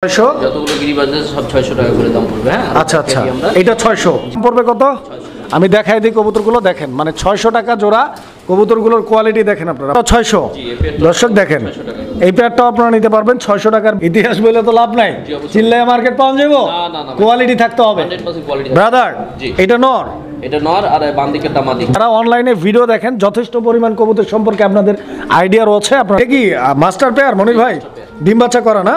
600 যতগুলো গিরিবাজ আছে সব 600 টাকা করে দাম পড়বে। হ্যাঁ আচ্ছা আচ্ছা, এটা 600 পড়বে কত? আমি দেখাই দিই কবুতরগুলো দেখেন, মানে 600 টাকা জোড়া। কবুতরগুলোর কোয়ালিটি দেখেন আপনারা, 600। দর্শক দেখেন, এই পেয়ারটাও আপনারা নিতে পারবেন 600 টাকার। ইতিহাস বলে তো লাভ নাই, চিল্লায় মার্কেট পাওয়া যাবো, কোয়ালিটি থাকতে হবে। 100% কোয়ালিটি। ব্রাদার এটা নর, এটা নর আর বাম দিকেরটা মাদি। যারা অনলাইনে ভিডিও দেখেন যথেষ্ট পরিমাণ কবুতর সম্পর্কে আপনাদের আইডিয়া রয়েছে। আপনারা কি মাস্টার পেয়ার মনির ভাই? ডিম বাচ্চা করা না,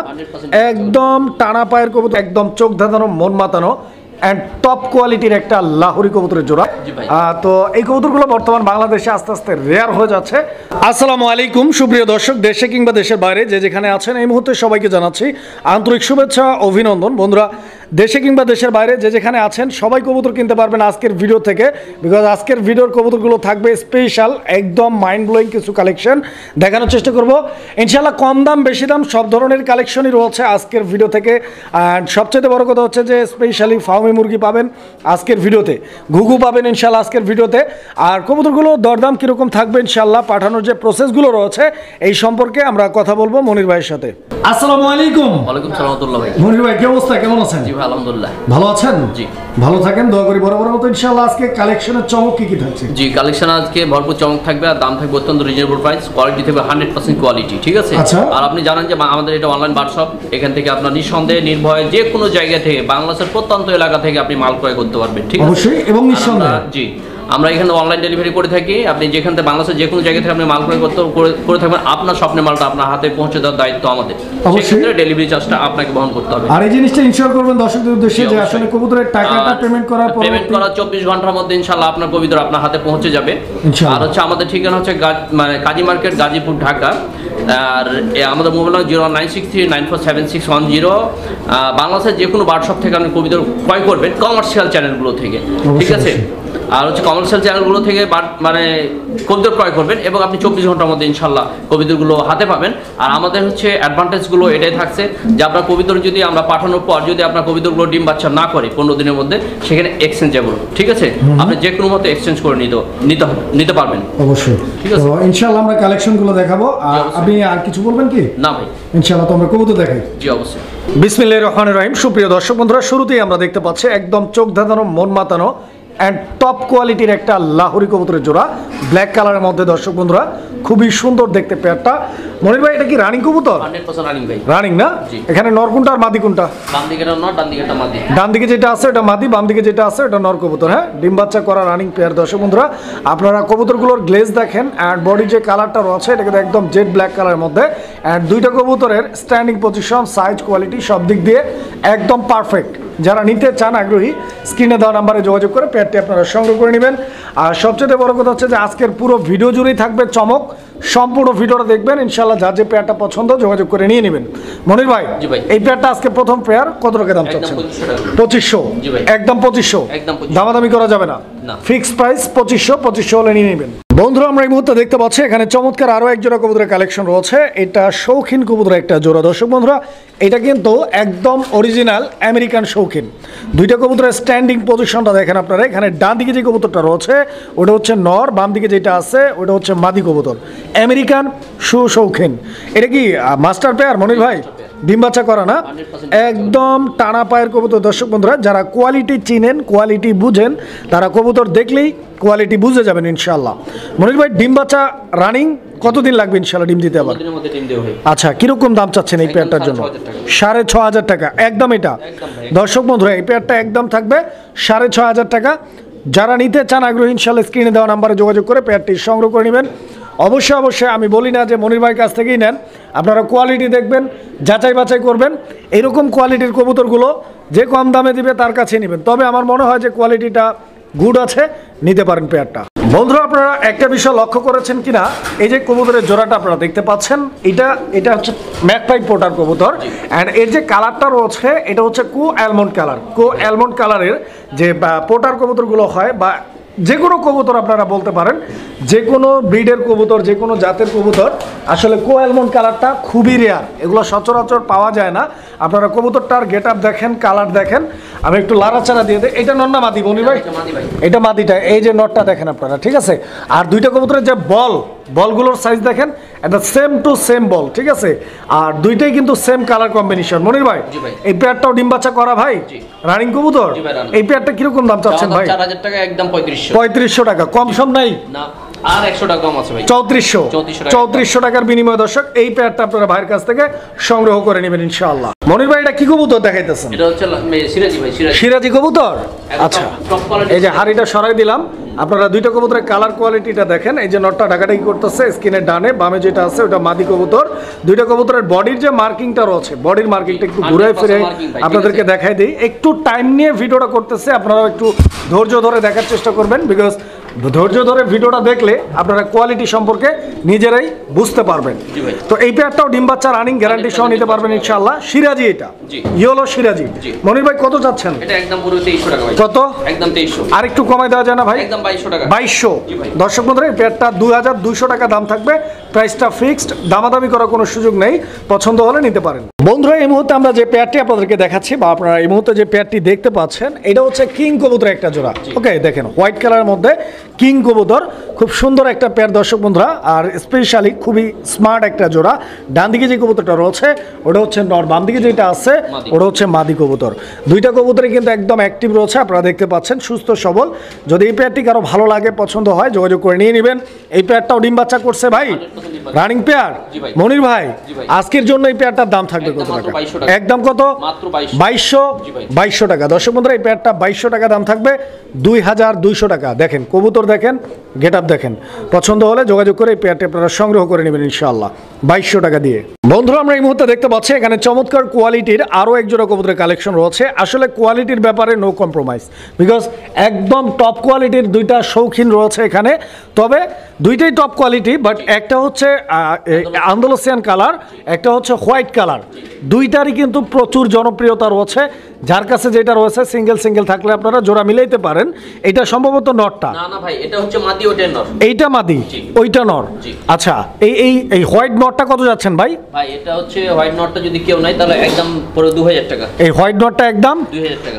একদম টানা পায়ের কবুতর, একদম চোখ ধাঁধানো মন মাতানো অ্যান্ড টপ কোয়ালিটির একটা লাহোরি কবুতরের জোড়া। তো এই কবুতরগুলো বর্তমান বাংলাদেশে আস্তে আস্তে রেয়ার হয়ে যাচ্ছে। আসসালামু আলাইকুম সুপ্রিয় দর্শক, দেশে কিংবা দেশের বাইরে যে যেখানে আছেন এই মুহূর্তে সবাইকে জানাচ্ছি আন্তরিক শুভেচ্ছা অভিনন্দন। বন্ধুরা দেশে কিংবা দেশের বাইরে যে যেখানে আছেন সবাই কবুতর কিনতে পারবেন আজকের ভিডিও থেকে, বিকজ আজকের ভিডিওর কবুতরগুলো থাকবে স্পেশাল, একদম মাইন্ড ব্লোয়িং কিছু কালেকশন দেখানোর চেষ্টা করব ইনশাআল্লাহ। কম দাম বেশি দাম সব ধরনের কালেকশনই রয়েছে আজকের ভিডিও থেকে। অ্যান্ড সবচেয়ে বড় কথা হচ্ছে যে স্পেশালি ফার্মি মুরগি পাবেন আজকের ভিডিওতে, ঘুঘু পাবেন ইনশাআল্লাহ আজকের ভিডিওতে। আর কবুতরগুলো দরদাম কীরকম থাকবে ইনশাআল্লাহ, পাঠানোর যে প্রসেসগুলো রয়েছে এই সম্পর্কে আমরা কথা বলবো মনির ভাইয়ের সাথে। আসসালামু আলাইকুম। ওয়ালাইকুম সালাম ভাই। মনির ভাই কি অবস্থা, কেমন আছেন? জি ভাই আলহামদুলিল্লাহ। ভালো আছেন? জি ভালো থাকেন, দোয়া করি। বরাবর মতো ইনশাআল্লাহ আজকে কালেকশনের চমক কি কি থাকছে? জি কালেকশন আজকে ভরপুর চমক থাকবে আর দাম থাকবে অত্যন্ত রিজনেবল প্রাইস, কোয়ালিটি থাকবে 100% কোয়ালিটি, ঠিক আছে? আচ্ছা। আর আপনি জানেন যে আমাদের এটা অনলাইন বারশপ, এখান থেকে আপনার নিঃসন্দেহে নির্ভয়ে যে কোনো জায়গা থেকে বাংলাদেশের প্রত্যন্ত এলাকা থেকে আপনি মাল ক্রয় করতে পারবেন, ঠিক আছে? অবশ্যই এবং নিঃসন্দেহে। জি আমরা এখানে অনলাইন ডেলিভারি করে থাকি। আপনি যেখান থেকে বাংলাদেশের যে কোনো জায়গা থেকে আপনি মাল ক্রয় করে থাকবেন, আপনার স্বপ্নের মালটা আপনার হাতে পৌঁছে দেওয়ার দায়িত্ব আমাদের। সেক্ষেত্রে ডেলিভারি চার্জটা আপনাকে বহন করতে হবে। আর এই জিনিসটা ইনশিওর করবেন দর্শকদের উদ্দেশ্যে যে আসলে কবুতরের টাকাটা পেমেন্ট করার পর, পেমেন্ট করার 24 ঘন্টার মধ্যে ইনশাআল্লাহ আপনার কবুতর আপনার হাতে পৌঁছে যাবে। আর হচ্ছে আমাদের ঠিকানা হচ্ছে মানে কাজী মার্কেট, গাজীপুর, ঢাকা। আর আমাদের মোবাইল নম্বর 09639476110। বাংলাদেশের যে কোনো বারশপ থেকে আপনি কবুতর ক্রয় করবেন কমার্শিয়াল চ্যানেলগুলো থেকে, ঠিক আছে? আর হচ্ছে কমার্শিয়াল চ্যানেলগুলো থেকে মানে কবুতর ক্রয় করবেন এবং আপনি 24 ঘন্টার মধ্যে ইনশাল্লাহ কবুতরগুলো হাতে পাবেন। আর আমাদের হচ্ছে অ্যাডভান্টেজগুলো এটাই থাকছে যে আপনার কবুতর যদি আমরা পাঠানোর পর যদি আপনার কবুতরগুলো ডিম বাচ্চা না করে 15 দিনের মধ্যে, সেখানে এক্সচেঞ্জেবল, ঠিক আছে? আপনি যে কোনো মতো এক্সচেঞ্জ করে নিতে পারবেন। অবশ্যই, ঠিক আছে। তো ইনশাআল্লাহ আমরা কালেকশনগুলো দেখাবো। আপনি আর কিছু বলবেন কি? না ভাই, ইনশাআল্লাহ তো আমরা কবুতর দেখাই। জি অবশ্যই। বিসমিল্লাহির রহমানির রহিম। সুপ্রিয় দর্শক বন্ধুরা, শুরুতেই আমরা দেখতে পাচ্ছি একদম চোখ ধাঁধানো মন মাতানো অ্যান্ড টপ কোয়ালিটির একটা লাহোরি কবুতরের জোড়া, ব্ল্যাক কালারের মধ্যে। দর্শক বন্ধুরা খুবই সুন্দর দেখতে পেয়ারটা। মনির ভাই এটা কি রানিং কবুতর? 100% রানিং ভাই। রানিং না? এখানে নর কোনটা আর মাদি কোনটা? বাম দিকেটা নর, ডান দিকেটা মাদি। ডান দিকে যেটা আছে এটা মাদি, বাম দিকে যেটা আছে এটা নর কবুতর। হ্যাঁ, ডিম বাচ্চা করা রানিং পেয়ার। দর্শক বন্ধুরা আপনারা কবুতরগুলোর গ্লেজ দেখেন অ্যান্ড বডি যে কালারটা রয়েছে এটা কিন্তু একদম জেড ব্ল্যাক কালারের মধ্যে। অ্যান্ড দুইটা কবুতরের স্ট্যান্ডিং পজিশন, সাইজ, কোয়ালিটি সব দিক দিয়ে একদম পারফেক্ট। যারা নিতে চান আগ্রহী স্ক্রিনে দেওয়া নাম্বারে যোগাযোগ করে পেয়ারটি আপনারা সংগ্রহ করে নেবেন। আর সবচেয়ে বড় কথা হচ্ছে যে আজকের পুরো ভিডিও জুড়েই থাকবে চমক, সম্পূর্ণ ভিডিওটা দেখবেন ইনশাআল্লাহ। যার যে পেয়ারটা পছন্দ যোগাযোগ করে নিয়ে নেবেন। মনির ভাই, জি ভাই, এই পেয়ারটা আজকে প্রথম পেয়ার কত টাকা দাম চাচ্ছেন? 2500। জি ভাই, একদম 2500, একদম 2500, দামাদামি করা যাবে না, ফিক্স প্রাইস 2500 হলে নিয়ে নেবেন। বন্ধুরা আমরা এই মুহূর্তে দেখতে পাচ্ছি এখানে চমৎকার আরও এক জোড়া কবুতরের কালেকশন রয়েছে। এটা শৌখিন কবুতরের একটা জোড়া। দর্শক বন্ধুরা এটা কিন্তু একদম অরিজিনাল আমেরিকান শৌখিন। দুইটা কবুতরের স্ট্যান্ডিং পজিশনটা দেখেন আপনারা। এখানে ডান দিকে যে কবুতরটা রয়েছে ওটা হচ্ছে নর, বাম দিকে যেটা আছে ওটা হচ্ছে মাদি কবুতর, আমেরিকান শৌখিন। এটা কি মাস্টার পেয়ার মনির ভাই? ডিম বাচ্চা করা না, একদম টানা পায়ের কবুতর। দর্শক বন্ধুরা যারা কোয়ালিটি চিনেন, কোয়ালিটি বুঝেন, তারা কবুতর দেখলেই কোয়ালিটি বুঝে যাবেন ইনশাআল্লাহ। মনির ভাই ডিম বাচ্চা রানিং কতদিন লাগবে ইনশাআল্লাহ ডিম দিতে? আবার আচ্ছা, কিরকম দাম চাচ্ছেন এই পেয়ারটার জন্য? 6500 টাকা একদম। এটা দর্শক বন্ধুরা এই পেয়ারটা একদম থাকবে 6500 টাকা। যারা নিতে চান আগ্রহী ইনশাআল্লাহ স্ক্রিনে দেওয়া নাম্বারে যোগাযোগ করে পেয়ারটি সংগ্রহ করে নেবেন। অবশ্যই আমি বলি না যে মনির ভাইয়ের কাছ থেকেই নেন, আপনারা কোয়ালিটি দেখবেন, যাচাই বাছাই করবেন। এইরকম কোয়ালিটির কবুতরগুলো যে কম দামে দিবে তার কাছে নেবেন। তবে আমার মনে হয় যে কোয়ালিটিটা গুড আছে, নিতে পারেন পেয়ারটা। বন্ধুরা আপনারা একটা বিষয় লক্ষ্য করেছেন কিনা, এই যে কবুতরের জোড়াটা আপনারা দেখতে পাচ্ছেন এটা হচ্ছে ম্যাকপাই পোটার কবুতর। অ্যান্ড এর যে কালারটা রয়েছে এটা হচ্ছে অ্যালমন্ড কালারের যে পোটার কবুতরগুলো হয়, বা যে কোনো কবুতর আপনারা বলতে পারেন, যে কোনো ব্রিডের কবুতর, যে কোনো জাতের কবুতর আসলে অ্যালমন্ড কালারটা খুবই রেয়ার, এগুলো সচরাচর পাওয়া যায় না। আপনারা কবুতরটার গেট আপ দেখেন, কালার দেখেন। আমি একটু লাড়াচাড়া দিয়ে দিই। এটা নর না মাদি মনির ভাই? এটা মাদিটা। এই যে নটটা দেখেন আপনারা, ঠিক আছে? আর দুইটা কবুতরের যে বলগুলোর সাইজ দেখেন, এটা সেম টু সেম বল, ঠিক আছে? আর দুইটাই কিন্তু সেম কালার কম্বিনেশন। মনির ভাই, এই পেয়ারটাও ডিম বাচ্চা করা ভাই, রানিং কবুতর। এই পেয়ারটা কিরকম দাম চাচ্ছেন ভাই? 4000 টাকা, একদম 3500। 3500 টাকা, কম সম নাই না, আর 100 টাকা কম আছে ভাই। 3400 টাকার বিনিময়ে দর্শক এই পেয়ারটা আপনারা ভাইয়ের কাছ থেকে সংগ্রহ করে নেবেন ইনশাআল্লাহ। মনির ভাই, এটা কি কবুতর দেখাইতেছেন? এটা হচ্ছে সিরাজি ভাই, সিরাজি কবুতর। আচ্ছা, এই যে হাড়িটা সরাই দিলাম, আপনারা দুইটা কবুতরের কালার কোয়ালিটিটা দেখেন। এই যে নটটা ঢাকাঢাকি করতেছে, স্কিনের ডানে বামে যেটা আছে ওটা মাদি কবুতর। দুইটা কবুতরের বডির যে মার্কিংটা রয়েছে, বডির মার্কিংটা একটু ঘুরে ফিরে আপনাদেরকে দেখাই দিই। একটু টাইম নিয়ে ভিডিওটা করতেছে, আপনারা একটু ধৈর্য ধরে দেখার চেষ্টা করবেন, বিকজ ধৈর্য ধরে ভিডিওটা দেখলে আপনারা কোয়ালিটি সম্পর্কে নিজেরাই বুঝতে পারবেন। তো এই পেয়ারটাও ডিম বাচ্চা রানিং গ্যারান্টি সহ নিতে পারবেন ইনশাআল্লাহ। সিরাজি, এটা ইয়েলো সিরাজি। মনির ভাই, কত যাচ্ছেন? এটা একদম পুরো 2300 টাকা ভাই। কত? একদম 2300। আর একটু কমাই দেওয়া যায় না ভাই? একদম 2200 টাকা। 2200। দর্শক বন্ধুরা, এই পেয়ারটা 2200 টাকা দাম থাকবে, প্রাইসটা ফিক্সড, দামাদামি করার কোনো সুযোগ নেই, পছন্দ হলে নিতে পারেন। বন্ধুরা, এই মুহূর্তে আমরা যে পেয়ারটি আপনাদেরকে দেখাচ্ছি বা আপনারা এই মুহূর্তে যে পেয়ারটি দেখতে পাচ্ছেন, এটা হচ্ছে কিং কবুতরের একটা জোড়া। ওকে, দেখেন হোয়াইট কালারের মধ্যে কিং কবুতর, খুব সুন্দর একটা পেয়ার দর্শক বন্ধুরা, আর স্পেশালি খুবই স্মার্ট একটা জোড়া। ডান দিকে যে কবুতরটা রয়েছে ওটা হচ্ছে নর, বাম দিকে যেটা আছে ওটা হচ্ছে মাদি কবুতর। দুইটা কবুতরই কিন্তু একদম অ্যাক্টিভ রয়েছে, আপনারা দেখতে পাচ্ছেন, সুস্থ সবল। যদি এই পেয়ারটি কারো ভালো লাগে, পছন্দ হয়, যোগাযোগ করে নিয়ে নেবেন। এই পেয়ারটাও ডিম বাচ্চা করছে ভাই, রানিং পেয়ার। মনির ভাই, আজকের জন্য এই পেয়ারটার দাম থাকবে কত টাকা? একদম কত? মাত্র 2200 টাকা। দর্শক বন্ধুরা, এই পেয়ারটা 2200 টাকা দাম থাকবে, 2200 টাকা। দেখেন কবুতর, দেখেন গেট আপ দেখেন, পছন্দ হলে যোগাযোগ করে এই পেয়ারটি আপনারা সংগ্রহ করে নেবেন ইনশাআল্লাহ 2200 টাকা দিয়ে। বন্ধুরা, আমরা এই মুহূর্তে দেখতে পাচ্ছি এখানে চমৎকার কোয়ালিটির আরও এক জোড়া কবুতরের কালেকশন রয়েছে। আসলে কোয়ালিটির ব্যাপারে নো কম্প্রোমাইজ, বিকজ একদম টপ কোয়ালিটির দুইটা শৌখিন রয়েছে এখানে। তবে দুইটাই টপ কোয়ালিটি, বাট একটা হচ্ছে আন্দালুসিয়ান কালার, একটা হচ্ছে হোয়াইট কালার। দুইটারই কিন্তু প্রচুর জনপ্রিয়তা রয়েছে। যার কাছে যেটা রয়েছে সিঙ্গেল থাকলে আপনারা জোড়া মিলাইতে পারেন। এটা সম্ভবত নরটা। না না ভাই, এটা হচ্ছে মাদি, ওটা নর। এইটা মাদি, ওইটা নর। আচ্ছা, এই হোয়াইট নরটা কত যাচ্ছেন ভাই? ভাই, এটা হচ্ছে হোয়াইট নরটা যদি কেউ নাই তাহলে একদম পুরো 2000 টাকা। এই হোয়াইট নরটা একদম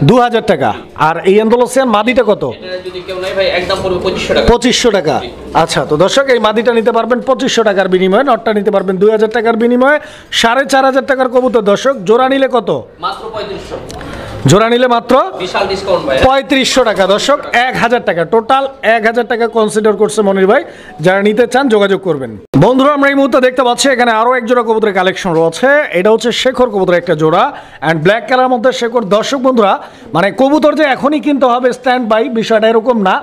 2000 টাকা। আর এই আন্দালুসিয়ান মাদিটা কত? এটা যদি কেউ নাই ভাই, একদম পুরো 2500 টাকা। 2500 টাকা। আচ্ছা, তো দর্শক, এই মাদিটা নিতে পারবেন 2500 টাকার বিনিময়ে, নটটা নিতে পারবেন 2000 টাকার বিনিময়ে। 4500 টাকার কবুতর দর্শক, জোড়া নিলে কত? মাত্র 3500। জোড়া নিলে মাত্র বিশাল ডিসকাউন্ট ভাই, 3500 টাকা। দর্শক, 1000 টাকা, টোটাল 1000 টাকা কনসিডার করছে মনির ভাই। যারা নিতে চান যোগাযোগ করবেন। বন্ধুরা, আমরা এই মুহূর্তে দেখতে পাচ্ছি এখানে আরও এক জোড়া কবুতরের কালেকশন রয়েছে। এটা হচ্ছে শেখর কবুতরের একটা জোড়া, অ্যান্ড ব্ল্যাক কালার মধ্যে শেখর। দর্শক বন্ধুরা, মানে কবুতর যে এখনই কিনতে হবে স্ট্যান্ড বাই, বিষয়টা এরকম না।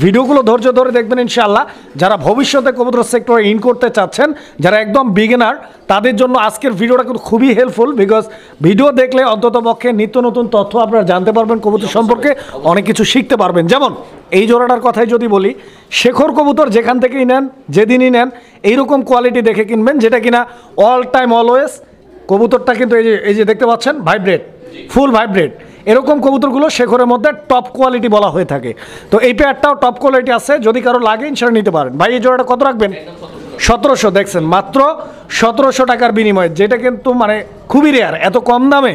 ভিডিওগুলো ধৈর্য ধরে দেখবেন ইনশাআল্লাহ। যারা ভবিষ্যতে কবুতর সেক্টরে ইন করতে চাচ্ছেন, যারা একদম বিগিনার, তাদের জন্য আজকের ভিডিওটা কিন্তু খুবই হেল্পফুল, বিকজ ভিডিও দেখলে অন্তত পক্ষে নিত্য নতুন তথ্য আপনারা জানতে পারবেন, কবুতর সম্পর্কে অনেক কিছু শিখতে পারবেন। যেমন এই জোড়াটার কথাই যদি বলি, শেখর কবুতর যেখান থেকেই নেন, যেদিনই নেন, এইরকম কোয়ালিটি দেখে কিনবেন, যেটা কিনা অল টাইম অলওয়েজ কবুতরটা কিন্তু এই যে দেখতে পাচ্ছেন ভাইব্রেট, ফুল ভাইব্রেট। এরকম কবুতরগুলো শেখরের মধ্যে টপ কোয়ালিটি বলা হয়ে থাকে। তো এই পেয়ারটাও টপ কোয়ালিটি আছে, যদি কারো লাগে ইনশাআল্লাহ নিতে পারেন। ভাই, এই জোড়াটা কত রাখবেন? 1700। দেখছেন, মাত্র 1700 টাকার বিনিময়ে, যেটা কিন্তু মানে খুবই রেয়ার। এত কম দামে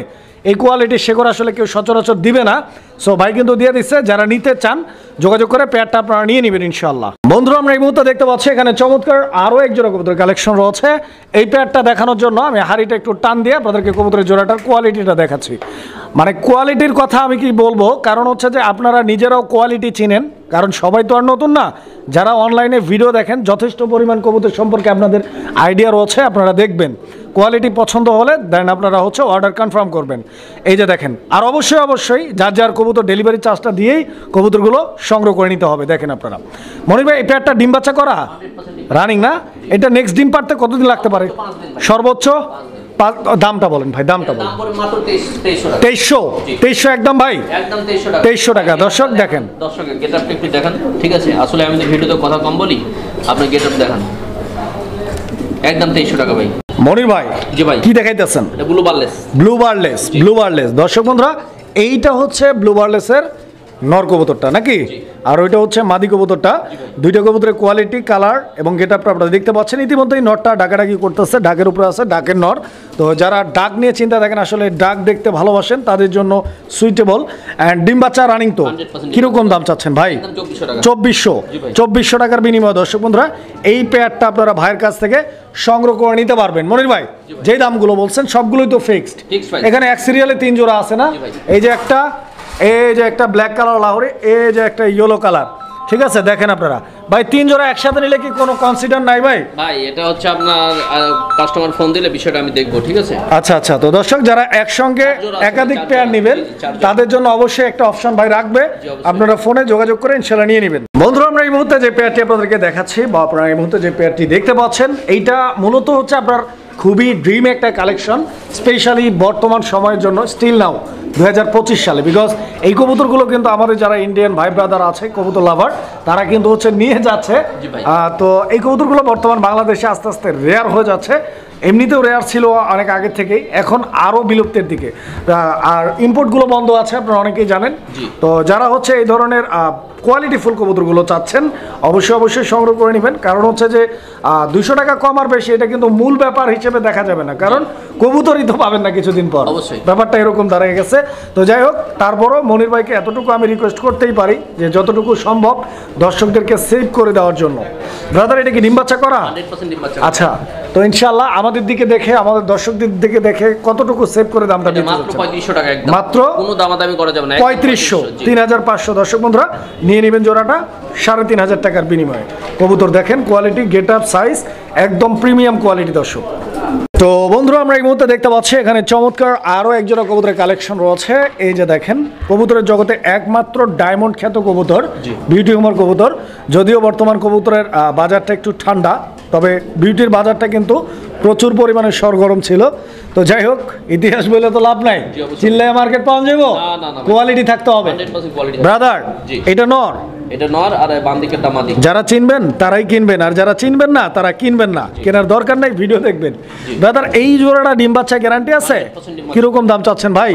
এই কোয়ালিটির শেখর আসলে কেউ সচরাচর দিবে না। সো ভাই কিন্তু দিয়ে দিচ্ছে, যারা নিতে চান যোগাযোগ করে পেয়ারটা আপনারা নিয়ে নেবেন ইনশাআল্লাহ। বন্ধুরা, আমরা এই মুহূর্তে দেখতে পাচ্ছি এখানে চমৎকার আরও এক জোড়া কবুতরের কালেকশন রয়েছে। এই পেয়ারটা দেখানোর জন্য আমি হাড়িটা একটু টান দিয়ে আপনাদেরকে কবুতরের জোড়াটার কোয়ালিটিটা দেখাচ্ছি। মানে কোয়ালিটির কথা আমি কি বলবো, কারণ হচ্ছে যে আপনারা নিজেরাও কোয়ালিটি চিনেন, কারণ সবাই তো আর নতুন না। যারা অনলাইনে ভিডিও দেখেন, যথেষ্ট পরিমাণ কবুতর সম্পর্কে আপনাদের আইডিয়া রয়েছে, আপনারা দেখবেন। কোয়ালিটি পছন্দ হলে দেন আপনারা হচ্ছে অর্ডার কনফার্ম করবেন। এই যে দেখেন, আর অবশ্যই যার কবুতর ডেলিভারি চার্জটা দিয়েই কবুতরগুলো সংগ্রহ করে নিতে হবে। দেখেন আপনারা। মনির ভাই, এই পেয়ারটা ডিম বাচ্চা করা রানিং না? এটা নেক্সট ডিম পারতে কতদিন লাগতে পারে সর্বোচ্চ? দামটা বলেন ভাই, দামটা বলেন। 2300 একদম ভাই, একদম 2300 টাকা। দর্শক দেখেন, দর্শক গেটআপটা একটু দেখেন, ঠিক আছে? আসলে আমি তো ভিডিওতে কথা কম বলি, আপনি গেটআপ দেখেন, একদম 2300 টাকা ভাই। মনির ভাই, জি ভাই, কি দেখাইতেছেন? এটা ব্লু বারলেস। দর্শক বন্ধুরা, এইটা হচ্ছে ব্লু বারলেসের নর কবুতরটা নাকি, আর ওইটা হচ্ছে মাদি কবুতরটা। দুইটা কবুতরের কোয়ালিটি, কালার এবং গেটআপটা আপনারা দেখতে পাচ্ছেন। ইতিমধ্যেই নরটা ডাকাডাকি করতেছে, ডাকের উপরে আছে, ডাকের নর। তো যারা ডাক নিয়ে চিন্তা থাকেন, আসলে ডাক দেখতে ভালোবাসেন, তাদের জন্য সুইটেবল। অ্যান্ড ডিম বাচ্চা রানিং তো 100% কিরকম দাম চাচ্ছেন ভাই? 2400 টাকার বিনিময়ে দর্শক বন্ধুরা এই পেয়ারটা আপনারা ভাইয়ের কাছ থেকে সংগ্রহ করে নিতে পারবেন। মনির ভাই যেই দামগুলো বলছেন সবগুলোই তো ফিক্সড, এখানে এক সিরিয়ালে 3 জোড়া আছে না? এই যে একটা ব্ল্যাক কালার লাহোরি, এই যে একটা ইয়েলো কালার, ঠিক আছে? দেখেন আপনারা ভাই 3 জোড়া একসাথে নিলে কি কোনো কনসিডার নাই ভাই? ভাই এটা হচ্ছে আপনার কাস্টমার ফোন দিলে বিষয়টা আমি দেখবো, ঠিক আছে? আচ্ছা, তো দর্শক যারা একসঙ্গে একাধিক পেয়ার নেবেন তাদের জন্য অবশ্যই একটা অপশন ভাই রাখবে, আপনারা ফোনে যোগাযোগ করে ইনশাআল্লাহ নিয়ে নেবেন। বন্ধুরা আমরা এই মুহূর্তে যে পেয়ারটি আপনাদেরকে দেখাচ্ছি বা আপনারা এই মুহূর্তে যে পেয়ারটি দেখতে পাচ্ছেন, এইটা মূলত হচ্ছে আপনার খুবই ড্রিম একটা কালেকশন, স্পেশালি বর্তমান সময়ের জন্য, স্টিল নাও 2025 সালে। বিকজ এই কবুতরগুলো কিন্তু আমাদের যারা ইন্ডিয়ান ভাই ব্রাদার আছে, কবুতর লাভার, তারা কিন্তু হচ্ছে নিয়ে যাচ্ছে। তো এই কবুতরগুলো বর্তমান বাংলাদেশে আস্তে আস্তে রেয়ার হয়ে যাচ্ছে। এমনিতেও রেয়ার ছিল অনেক আগে থেকেই, এখন আরও বিলুপ্তির দিকে। আর ইম্পোর্টগুলো বন্ধ আছে, আপনারা অনেকেই জানেন। তো যারা হচ্ছে এই ধরনের কোয়ালিটি ফুল কবুতরগুলো চাচ্ছেন অবশ্যই সংগ্রহ করে নেবেন। কারণ হচ্ছে যে 200 টাকা কম আর বেশি এটা কিন্তু মূল ব্যাপার হিসেবে দেখা যাবে না, কারণ কবুতরই তো পাবেন না কিছুদিন পর, ব্যাপারটা এরকম দাঁড়িয়ে গেছে। তো যাই হোক, তারপরও মনির ভাইকে এতটুকু আমি রিকোয়েস্ট করতেই পারি যে যতটুকু সম্ভব দর্শকদেরকে সেভ করে দেওয়ার জন্য। ব্রাদার এটা কি ডিম বাচ্চা করা? 100% ডিম বাচ্চা। আচ্ছা, তো ইনশাআল্লাহ আমাদের দিকে দেখে, আমাদের দর্শকদের দিকে দেখে কতটুকু সেভ করে দামটা দিতে মাত্র 3500 টাকা, একদম মাত্র কোনো দামাদামি করা যাবে না, 3500, 3500 দর্শক বন্ধুরা নিয়ে নেবেন জোড়াটা 3500 টাকার বিনিময়ে। কবুতর দেখেন কোয়ালিটি, গেট আপ, সাইজ একদম প্রিমিয়াম কোয়ালিটি দর্শক। তো বন্ধুরা আমরা এই মুহূর্তে দেখতে পাচ্ছি এখানে চমৎকার আরও একজোড়া কবুতরের কালেকশন রয়েছে। এই যে দেখেন, কবুতরের জগতে একমাত্র ডায়মন্ড খ্যাত কবুতর, বিউটি হুমার কবুতর। যদিও বর্তমান কবুতরের বাজারটা একটু ঠান্ডা, তবে বিউটির বাজারটা কিন্তু প্রচুর পরিমাণে সরগরম ছিল। তো যাই হোক, ইতিহাস বলে তো লাভ নাই, চিল্লায় মার্কেট পাওয়া যাবো, কোয়ালিটি থাকতে হবে। ব্রাদার এটা নর, এটা নর, আর বাম দিকেরটা মাদি। যারা চিনবেন তারাই কিনবেন, আর যারা চিনবেন না তারা কিনবেন না, কেনার দরকার নাই, ভিডিও দেখবেন। ব্রাদার এই জোড়াটা ডিম বাচ্চা গ্যারান্টি আছে? কিরকম দাম চাচ্ছেন ভাই?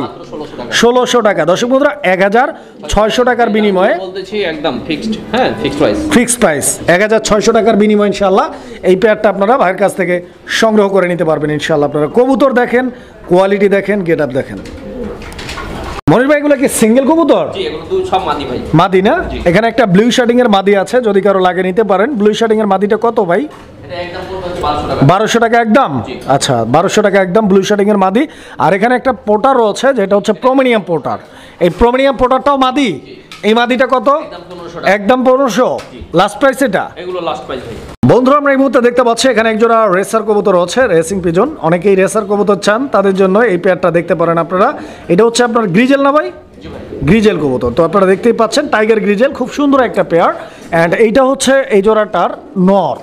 1600 টাকা দর্শক বন্ধুরা, 1600 টাকার বিনিময়ে বলতেছি একদম ফিক্সড, হ্যাঁ ফিক্সড প্রাইস 1600 টাকার বিনিময়ে ইনশাআল্লাহ এই পেয়ারটা আপনারা ভাইয়ের কাছ থেকে সংগ্রহ করে নিতে পারবেন ইনশাআল্লাহ। আপনারা কবুতর দেখেন, কোয়ালিটি দেখেন, গেট আপ দেখেন। মনির ভাই এগুলো কি সিঙ্গেল কবুতর? জি, এগুলো দুই সব মাদি ভাই। মাদি না? এখানে একটা ব্লু শার্টিং এর মাদি আছে, যদি কারো লাগে নিতে পারেন। ব্লু শার্টিং এর মাদিটা কত ভাই? এটা একদম 1200 টাকা। 1200 টাকা একদম? আচ্ছা, 1200 টাকা একদম ব্লু শার্টিং এর মাদি। আর এখানে একটা পোটার রয়েছে যেটা হচ্ছে প্রোমিনিয়াম পোটার। এই প্রোমিনিয়াম পোটারটাও মাদি। এই মাদিটা কত? একদম 1500 লাস্ট প্রাইস এটা? এগুলো লাস্ট প্রাইস ভাই। বন্ধুরা আমরা এই মুহূর্তে দেখতে পাচ্ছি এখানে একজোড়া রেসার কবুতর আছে, রেসিং পিজন। অনেকেই রেসার কবুতর চান, তাদের জন্য এই পেয়ারটা দেখতে পারেন আপনারা। এটা হচ্ছে আপনার গ্রিজেল না ভাই? গ্রিজেল কবুতর। তো আপনারা দেখতেই পাচ্ছেন টাইগার গ্রিজেল, খুব সুন্দর একটা পেয়ার। অ্যান্ড এইটা হচ্ছে এই জোড়াটার নর,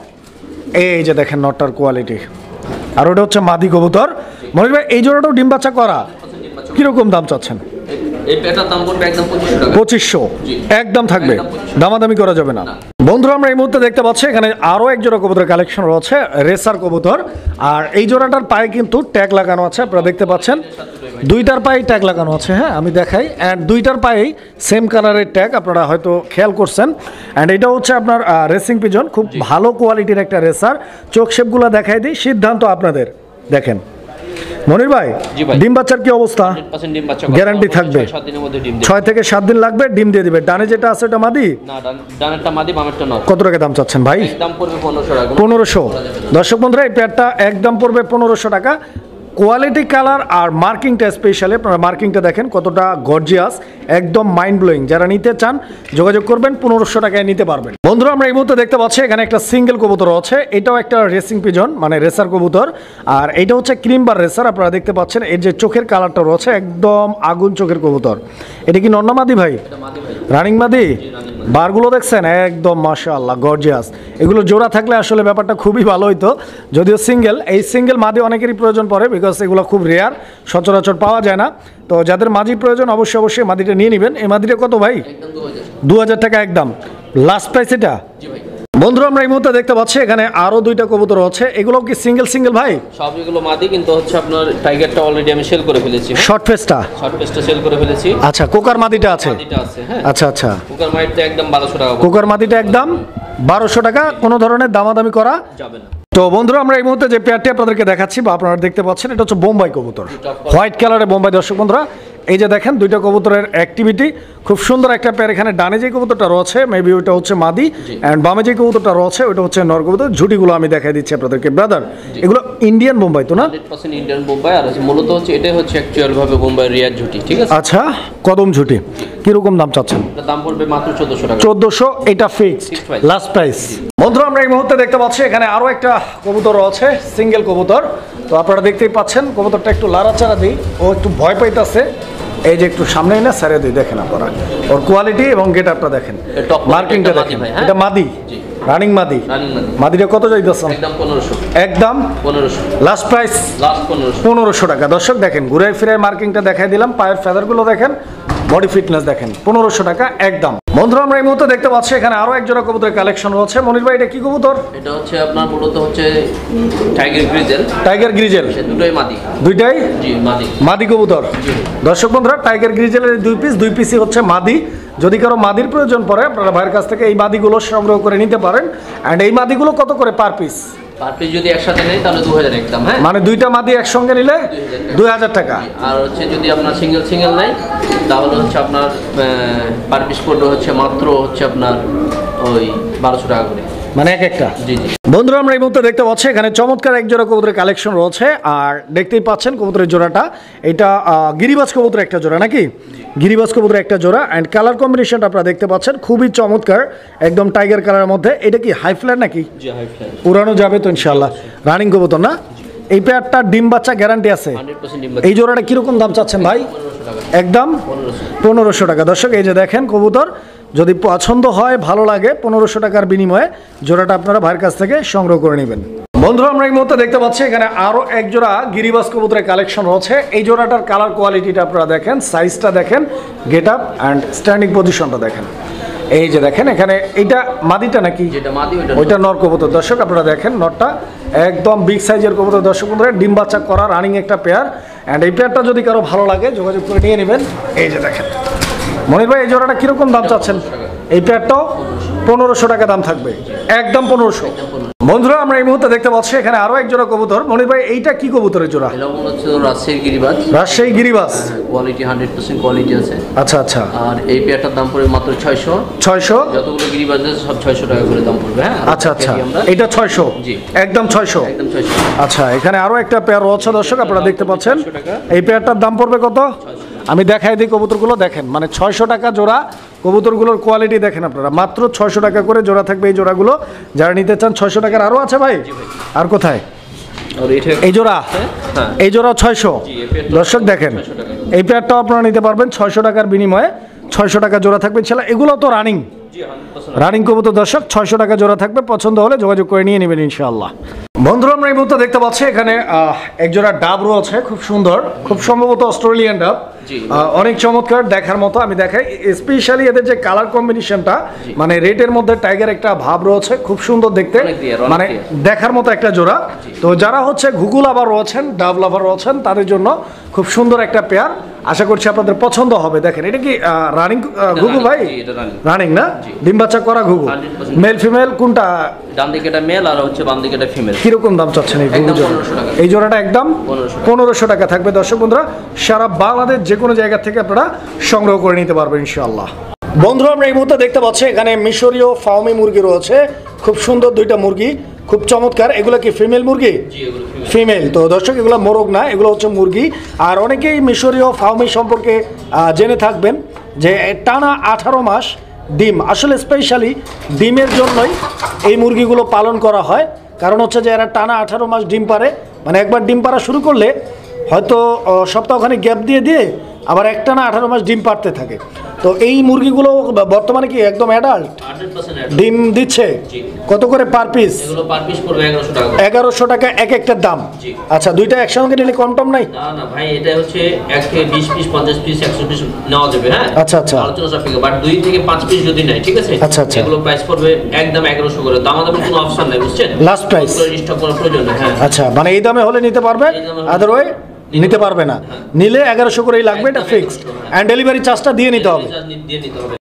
এই যে দেখেন নরটার কোয়ালিটি। আর ওটা হচ্ছে মাদি কবুতর। মনে ভাই এই জোড়াটাও ডিম বাচ্চা করা, কিরকম দাম চাচ্ছেন? এই পেয়ারটার দাম পড়বে একদম 2500 টাকা। 2500 একদম থাকবে, দামাদামি করা যাবে না। বন্ধুরা আমরা এই মুহূর্তে দেখতে পাচ্ছি এখানে আরও এক জোড়া কবুতরের কালেকশন রয়েছে, রেসার কবুতর। আর এই জোড়াটার পায়ে কিন্তু ট্যাগ লাগানো আছে, আপনারা দেখতে পাচ্ছেন। দুইটার পায়ে ট্যাগ লাগানো আছে, হ্যাঁ আমি দেখাই। অ্যান্ড দুইটার পায়েই সেম কালারের ট্যাগ, আপনারা হয়তো খেয়াল করছেন। অ্যান্ড এটা হচ্ছে আপনার রেসিং পিজন, খুব ভালো কোয়ালিটির একটা রেসার। চোখ শেপগুলো দেখাই দিই, সিদ্ধান্ত আপনাদের। দেখেন মনির ভাই ডিম বাচ্চার কি অবস্থা? গ্যারান্টি থাকবে? 6 থেকে 7 দিন লাগবে, ডিম দিয়ে দিবে। ডানে যেটা আছে ওটা মাদি? না, ডানেরটা মাদি, বামেরটা নর। কত টাকা দাম চাচ্ছেন ভাই? দাম পড়বে 1500 টাকা। 1500 দর্শক বন্ধুরা এই পেয়ারটা একদম পড়বে 1500 টাকা। কোয়ালিটি, কালার আর মার্কিংটা স্পেশালি আপনারা মার্কিংটা দেখেন কতটা গর্জিয়াস, একদম মাইন্ড ব্লোয়িং। যারা নিতে চান যোগাযোগ করবেন, 1500 টাকায় নিতে পারবেন। বন্ধুরা আমরা এই মুহূর্তে দেখতে পাচ্ছি এখানে একটা সিঙ্গেল কবুতর আছে, এটাও একটা রেসিং পিজন মানে রেসার কবুতর। আর এটা হচ্ছে ক্রিম বার রেসার, আপনারা দেখতে পাচ্ছেন এর যে চোখের কালারটা রয়েছে একদম আগুন চোখের কবুতর। এটা কি নর না মাদি ভাই? রানিং মাদি। বারগুলো দেখছেন একদম মাশাআল্লাহ গর্জিয়াস। এগুলো জোড়া থাকলে আসলে ব্যাপারটা খুবই ভালো হইতো, যদিও সিঙ্গেল। এই সিঙ্গেল মাদি অনেকেরই প্রয়োজন পড়ে, বিকজ এগুলো খুব রেয়ার, সচরাচর পাওয়া যায় না। তো যাদের মাদি প্রয়োজন অবশ্যই মাদিটা নিয়ে নেবেন। এই মাদিটা কত ভাই? 2000 টাকা একদম লাস্ট প্রাইস এটা? বন্ধুরা আমরা এই মুহূর্তে দেখতে পাচ্ছি এখানে আরো দুইটা কবুতর আছে, এগুলো কি সিঙ্গেল সিঙ্গেল ভাই? সব এগুলো মাদি, কিন্তু হচ্ছে আপনার টাইগারটা অলরেডি আমি সেল করে ফেলেছি। শর্ট ফেসটা সেল করে ফেলেছি। আচ্ছা, কোকার মাদিটা আছে? মাদিটা আছে, হ্যাঁ। আচ্ছা আচ্ছা, কুকার মাইটটা একদম 1200 টাকা। কোকার মাদিটা একদম 1200 টাকা, কোনো ধরনের দামাদামি করা যাবে না। তো বন্ধুরা আমরা এই মুহূর্তে যে পেয়ারটি আপনাদেরকে দেখাচ্ছি বা আপনারা দেখতে পাচ্ছেন, এটা হচ্ছে বোম্বাই কবুতর, হোয়াইট কালারের বোম্বাই। দর্শক বন্ধুরা এই যে দেখেন দুইটা কবুতরের অ্যাক্টিভিটি খুব সুন্দর একটা পেয়ার। এখানে ডানে যে কবুতরটা রয়েছে মেবি ওইটা হচ্ছে মাদি, অ্যান্ড বামে যে কবুতরটা রয়েছে ওইটা হচ্ছে নর কবুতর। ঝুটিগুলো আমি দেখাই দিচ্ছি আপনাদেরকে ব্রাদার, এগুলো ইন্ডিয়ান বোম্বাই তো না? 100% ইন্ডিয়ান বোম্বাই। আর মূলত হচ্ছে এটাই হচ্ছে অ্যাকচুয়াল ভাবে বোম্বাই রিয়ার ঝুটি, ঠিক আছে? আচ্ছা, কদম ঝুটি কিরকম দাম চাচ্ছেন? এটা দাম পড়বে মাত্র 1400 টাকা। 1400, এটা ফিক্সড লাস্ট প্রাইস। বন্ধুরা আমরা এই মুহূর্তে দেখতে পাচ্ছি এখানে আরো একটা কবুতর আছে, সিঙ্গেল কবুতর। তো আপনারা দেখতেই পাচ্ছেন কবুতরটা একটু লাড়াচাড়া দিই, ও একটু ভয় পাইতেছে। এই যে একটু সামনে এনে ছেড়ে দিই, দেখেন আপনারা ওর কোয়ালিটি এবং গেট আপটা দেখেন, মার্কিংটা দেখেন। এটা মাদি, রানিং মাদি। মাদিটা কত যাইতেছেন? একদম 1500। একদম 1500 লাস্ট প্রাইস। লাস্ট 1500 টাকা। দর্শক দেখেন ঘুরাই ফিরে মার্কিংটা দেখাই দিলাম, পায়ের ফেদারগুলো দেখেন, বডি ফিটনেস দেখেন, 1500 টাকা একদম। বন্ধুরা আমরা এই মুহূর্তে দেখতে পাচ্ছি এখানে আরো এক জোড়া কবুতরের কালেকশন রয়েছে। মনির ভাই এটা কি কবুতর? এটা হচ্ছে আপনার মূলত হচ্ছে টাইগার গ্রিজেল। টাইগার গ্রিজেল, দুটোই মাদি। দুইটাই জি মাদি। মাদি কবুতর। দর্শক বন্ধুরা টাইগার গ্রিজেলের দুই পিসই হচ্ছে মাদি। যদি কারো মাদির প্রয়োজন পড়ে আপনারা ভাইয়ের কাছ থেকে এই মাদিগুলো সংগ্রহ করে নিতে পারেন। অ্যান্ড এই মাদিগুলো কত করে পার পিস? পার পিস যদি একসাথে নেই তাহলে 2000 একদম, হ্যাঁ। মানে দুইটা মাদি একসঙ্গে নিলে 2000 টাকা। আর হচ্ছে যদি আপনার সিঙ্গেল নেই তাহলে হচ্ছে আপনার পার পিস পড়বে হচ্ছে মাত্র হচ্ছে আপনার ওই 1200 টাকা করে, মানে এক একটা। জি জি। বন্ধুরা আমরা এই মুহূর্তে দেখতে পাচ্ছি এখানে চমৎকার এক জোড়া কবুতরের কালেকশন রয়েছে। আর দেখতেই পাচ্ছেন কবুতরের জোড়াটা, এটা গিরিবাজ কবুতরের একটা জোড়া নাকি? গিরিবাজ কবুতরের একটা জোড়া। অ্যান্ড কালার কম্বিনেশনটা আপনারা দেখতে পাচ্ছেন খুবই চমৎকার, একদম টাইগার কালারের মধ্যে। এটা কি হাই ফ্লার নাকি? জি হাই ফ্লার। উড়ানো যাবে তো ইনশাআল্লাহ। রানিং কবুতর না? এই পেয়ারটা ডিম বাচ্চা গ্যারান্টি আছে? 100% ডিম বাচ্চা। এই জোড়াটা কিরকম দাম চাচ্ছেন ভাই? 1500 টাকা। একদম 1500 টাকা। দর্শক এই যে দেখেন কবুতর যদি পছন্দ হয় ভালো লাগে 1500 টাকার বিনিময়ে জোড়াটা আপনারা ভাইয়ের কাছ থেকে সংগ্রহ করে নেবেন। বন্ধুরা আমরা এই মুহূর্তে দেখতে পাচ্ছি এখানে আরো এক জোড়া গিরিবাজ কবুতরের কালেকশন রয়েছে। এই জোড়াটার কালার কোয়ালিটিটা আপনারা দেখেন, সাইজটা দেখেন, গেট আপ অ্যান্ড স্ট্যান্ডিং পজিশনটা দেখেন। এই যে দেখেন এখানে এইটা মাদিটা নাকি? যেটা মাদি ওইটা নর কবুতর। দর্শক আপনারা দেখেন নরটা একদম বিগ সাইজের কবুতর। দর্শক বন্ধুরা ডিম বাচ্চা করা রানিং একটা পেয়ার। অ্যান্ড এই পেয়ারটা যদি কারো ভালো লাগে যোগাযোগ করে নিয়ে নেবেন। এই যে দেখেন মনির ভাই এই জোড়াটা কিরকম দাম চাচ্ছেন? এই পেয়ারটাও 1500 টাকা দাম থাকবে, একদম 1500। বন্ধুরা আমরা এই মুহূর্তে দেখতে পাচ্ছি এখানে আরো এক জোড়া কবুতর। মনির ভাই এইটা কি কবুতরের জোড়া? এটা মনে হচ্ছে রাজশাহী গিরিবাজ। রাজশাহী গিরিবাজ, কোয়ালিটি 100% কোয়ালিটি আছে। আচ্ছা আচ্ছা। আর এই পেয়ারটার দাম পড়বে মাত্র 600। যতগুলো গিরিবাজ আছে সব 600 টাকা করে দাম পড়বে, হ্যাঁ। আচ্ছা আচ্ছা, এটা 600? জি একদম 600। একদম 600। আচ্ছা এখানে আরো একটা পেয়ার রয়েছে দর্শক আপনারা দেখতে পাচ্ছেন। এই পেয়ারটার দাম পড়বে কত? আমি দেখাই দিই কবুতরগুলো দেখেন, মানে 600 টাকা জোড়া। কবুতরগুলোর কোয়ালিটি দেখেন আপনারা, মাত্র 600 টাকা করে জোড়া থাকবে এই জোড়াগুলো। যারা নিতে চান 600 টাকার আরও আছে ভাই? আর কোথায় এই জোড়া? এই জোড়া 600। দর্শক দেখেন এই পেয়ারটাও আপনারা নিতে পারবেন 600 টাকার বিনিময়ে। 600 টাকা জোড়া থাকবে ইনশাআল্লাহ। এগুলো তো রানিং রানিং কবুতর। দর্শক 600 টাকা জোড়া থাকবে, পছন্দ হলে যোগাযোগ করে নিয়ে নেবেন ইনশাআল্লাহ। বন্ধুরা আমরা এই মুহূর্তে দেখতে পাচ্ছি এখানে এক জোড়া ডাব রয়েছে, খুব সুন্দর, খুব সম্ভবত অস্ট্রেলিয়ান ডাব। অনেক চমৎকার দেখার মতো। আমি দেখাই স্পেশালি এদের যে কালার কম্বিনেশনটা, মানে রেটের মধ্যে টাইগার একটা ভাব রয়েছে, খুব সুন্দর দেখতে, মানে দেখার মতো একটা জোড়া। তো যারা হচ্ছে ঘুঘু লাভার রয়েছেন, ডাব লাভার রয়েছেন, তাদের জন্য খুব সুন্দর একটা পেয়ার। আশা করছি আপনাদের পছন্দ হবে। দেখেন এটা কি রানিং ঘুঘু ভাই? রানিং না? ডিম বাচ্চা করা ঘুঘু, মেল ফিমেল কোনটা? ডান দিকে এটা মেল আর হচ্ছে বাম দিকে এটা ফিমেল। কিরকম দাম চাচ্ছেন এই ঘুঘু জোড়া? এই জোড়াটা একদম 1500 টাকা থাকবে। দর্শক বন্ধুরা সারা বাংলাদেশ যে কোনো জায়গা থেকে আপনারা সংগ্রহ করে নিতে পারবেন ইনশাআল্লাহ। বন্ধুরা আমরা এই মুহূর্তে দেখতে পাচ্ছি এখানে মিশরীয় ফাউমি মুরগি রয়েছে, খুব সুন্দর দুইটা মুরগি, খুব চমৎকার। এগুলো কি ফিমেল মুরগি? ফিমেল। তো দর্শক এগুলো মোরগ না, এগুলো হচ্ছে মুরগি। আর অনেকেই মিশরীয় ফাউমি সম্পর্কে জেনে থাকবেন যে টানা 18 মাস ডিম, আসলে স্পেশালি ডিমের জন্যই এই মুরগিগুলো পালন করা হয়। কারণ হচ্ছে যে এরা টানা 18 মাস ডিম পারে, মানে একবার ডিম পাড়া শুরু করলে হয়তো সপ্তাহখানি গ্যাপ দিয়ে দিয়ে আবার একটা না 18 মাস ডিম পাড়তে থাকে। তো এই মুরগিগুলো বর্তমানে কি একদম অ্যাডাল্ট 100% ডিম দিচ্ছে? জি। কত করে পার পিস? এগুলো পার পিস পড়বে 1100 টাকা। 1100 টাকা এক একটার দাম। জি। আচ্ছা, দুইটা একসঙ্গে নিলে কম টম নাই? না না ভাই, এটা হচ্ছে 1 থেকে 20 পিস 50 পিস 100 পিস নেওয়া যাবে। হ্যাঁ আচ্ছা, আচ্ছা। আলোচনা সাপেক্ষে, বাট 2 থেকে 5 পিস যদি নেয়, ঠিক আছে, আচ্ছা, আচ্ছা। এগুলো প্রাইস পড়বে একদম 1100 করে। দাম আমাদের কোনো অপশন নাই, বুঝছেন? লাস্ট প্রাইস স্টক করার প্রয়োজন নেই। হ্যাঁ আচ্ছা, মানে এই দামে হলে নিতে পারবে, এই দামে হলে আদারওয়াইজ নিতে পারবে না। নিলে 1100 করেই লাগবে, এটা একদম ফিক্সড। 1100, হ্যাঁ। অ্যান্ড ডেলিভারি চার্জটা দিয়ে নিতে হবে। দিয়ে নিতে হবে।